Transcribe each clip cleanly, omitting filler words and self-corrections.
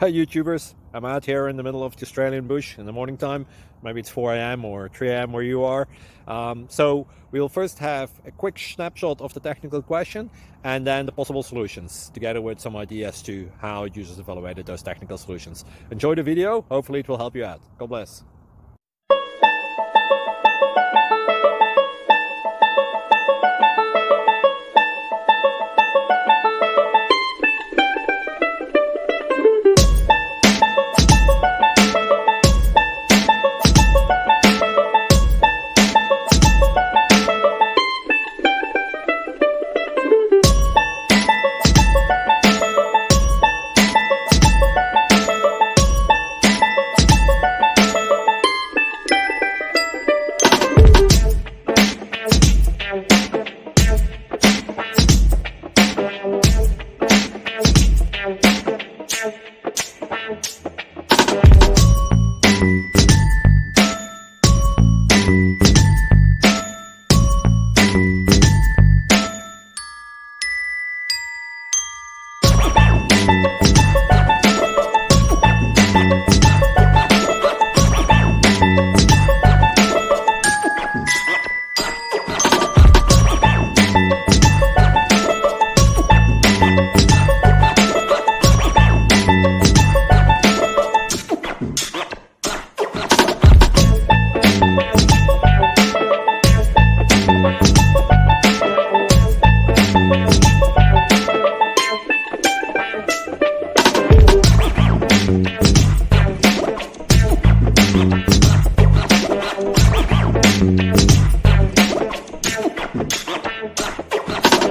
Hi YouTubers, I'm out here in the middle of the Australian bush in the morning time. Maybe it's 4 a.m. or 3 a.m. where you are. So we'll first have a quick snapshot of the technical question and then the possible solutions, together with some ideas to how users evaluated those technical solutions. Enjoy the video, hopefully it will help you out. God bless.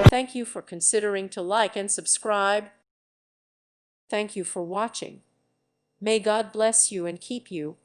Thank you for considering to like and subscribe. Thank you for watching. May God bless you and keep you.